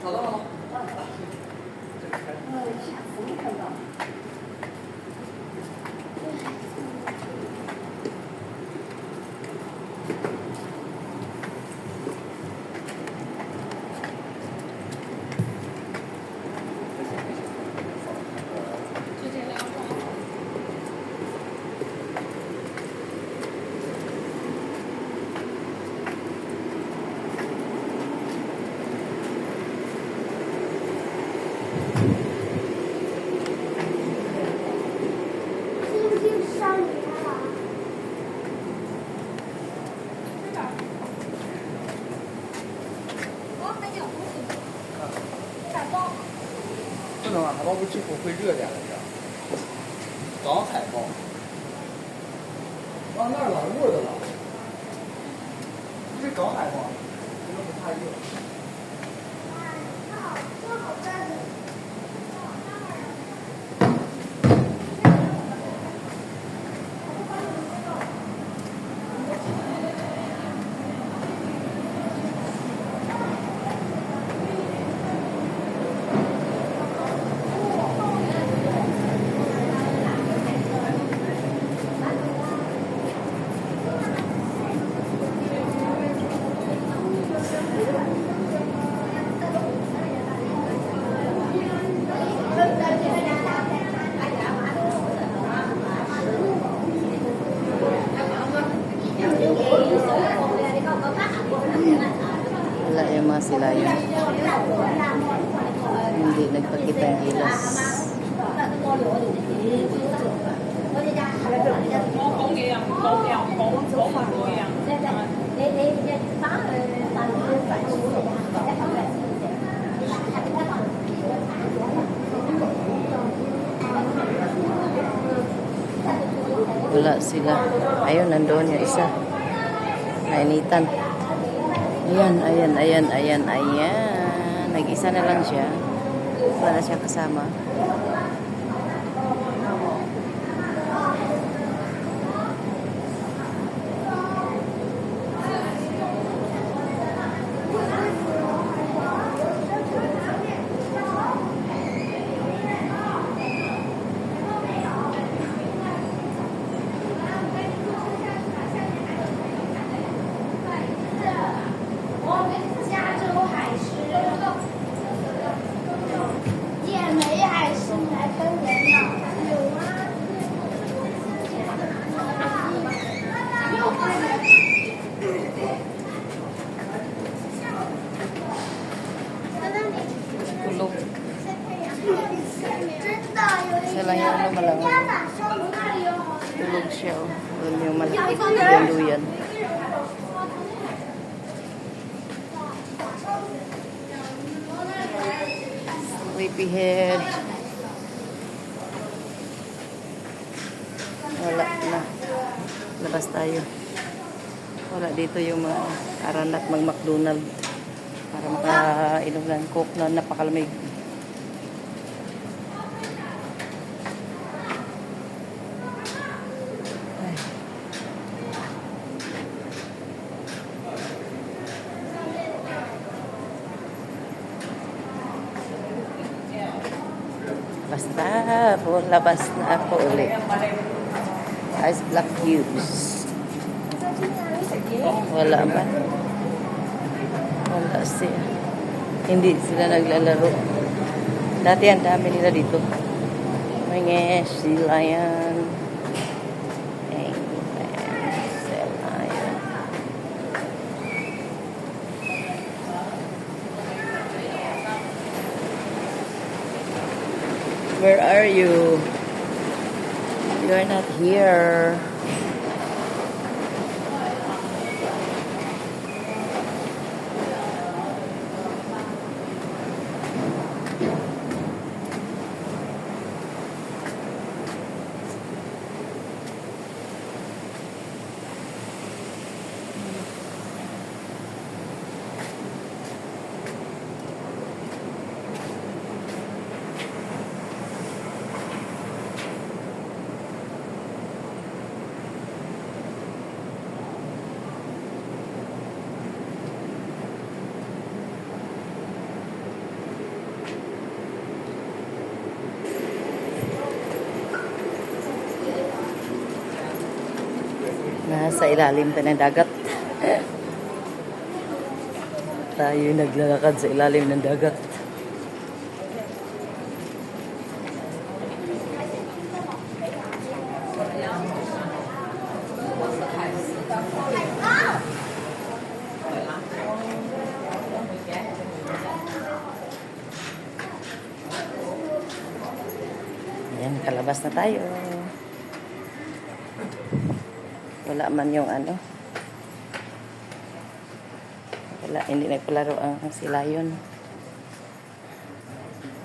找到了吗？不能啊，海豹不吃火会热点来着。港海豹。啊，那儿了，热的了。这是港海豹，这个不怕热。Wala yung mga sila yun. Hindi nagpakita ang gilas. Wala sila. Ayun, nandoon yung isa. Nainitan. Ayan, ayan, ayan, ayan, ayan. Nag-isa na lang siya. Wala na siya kasama. Tulog. Isa lang yung ano malangan. Tulog siya. Oh. Doon yung malaki. Duyan. Sleepyhead. Wala na. Labas tayo. Wala dito yung mga aranat mag-McDonald para makainom ng coke na napakalamig. Ay. Basta labas na ako ulit. Ice Black Cubes. Wala ba? Wala siya. Hindi sila naglalaro. Dati ang dami nila dito. Mga sila yan. Sila yan. Where are you? You are not here. Nasa ilalim tayo ng dagat. Tayo naglalakad sa ilalim ng dagat. Ayan, kalabas na tayo. Wala man yung ano. Wala, hindi nagpalaro ang silayon.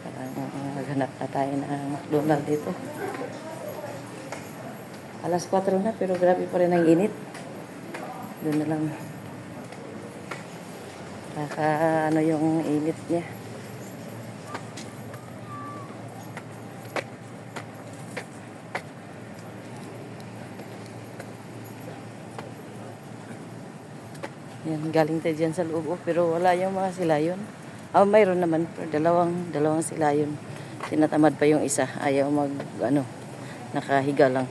Parang maghanap na tayo ng McDonald's dito. Alas 4 na pero grabe pa rin ang init. Doon na lang. Ano yung init niya. Yan, galing tayo dyan sa loob, pero wala yung mga silayon. Mayroon naman, pero dalawang silayon. Tinatamad pa yung isa, ayaw nakahiga lang.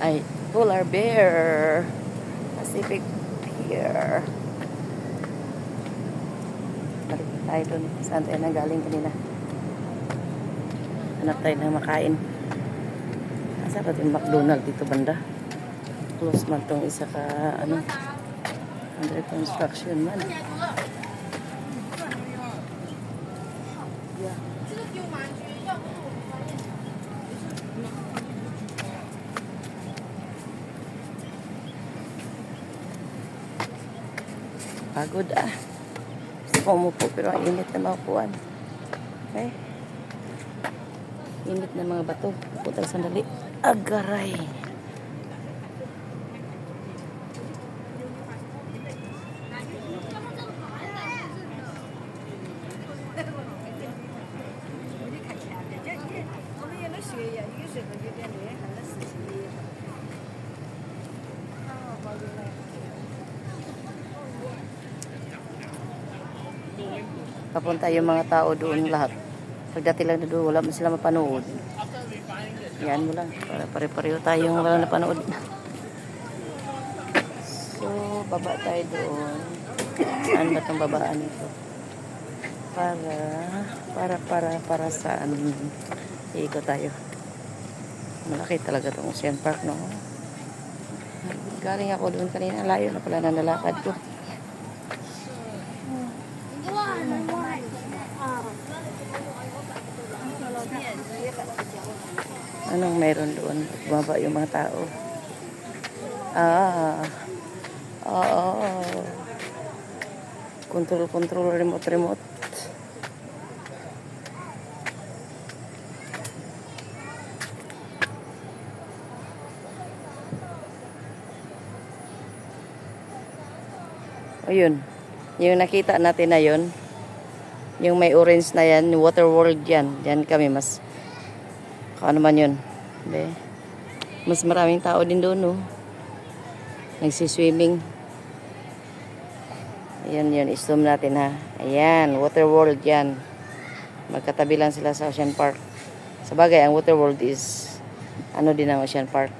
Ay, polar bear. Pacific Pier. Balik tayo dun. Saan tayo nanggaling kanina? Hanap tayo ng makain. Asa ba yung McDonald's dito banda? Close man tong isa ka, under construction man. Pagod Gusto ko umupo pero ang init na mapuan. Okay. Init na mga bato. Upo tayo sandali. Agaray. Papunta yung mga tao doon lahat. Pagdating lang na doon, wala mo sila mapanood. Yan mo lang. Para pare-pareho tayong wala napanood. So, baba tayo doon. Saan ba itong babaan ito? Para saan? Iikot tayo. Malaki talaga itong Ocean Park, no? Galing ako doon kanina. Layo na pala na nalakad ko. Anong meron doon? Bumaba yung mga tao. Control, remote. Ayun. Yung nakita natin na yun. Yung may orange na yan, Water World yan. Yan kami mas ano man yun. Mas maraming tao din doon, no? Nagsiswimming. Ayan, i-zoom natin, ha. Ayan, Water World yan. Magkatabi lang sila sa Ocean Park. Sabagay, ang Water World is din ang Ocean Park.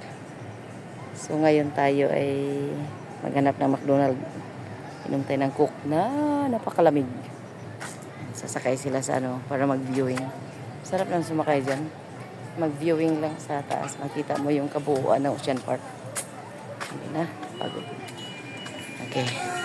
So, ngayon tayo ay maghanap ng McDonald's. Inom tayo ng coke na napakalamig. Sasakay sila sa ano para mag-viewing. Sarap lang sumakay dyan. Mag-viewing lang sa taas. Makita mo yung kabuuan ng Ocean Park. Hindi na. Pagod. Okay.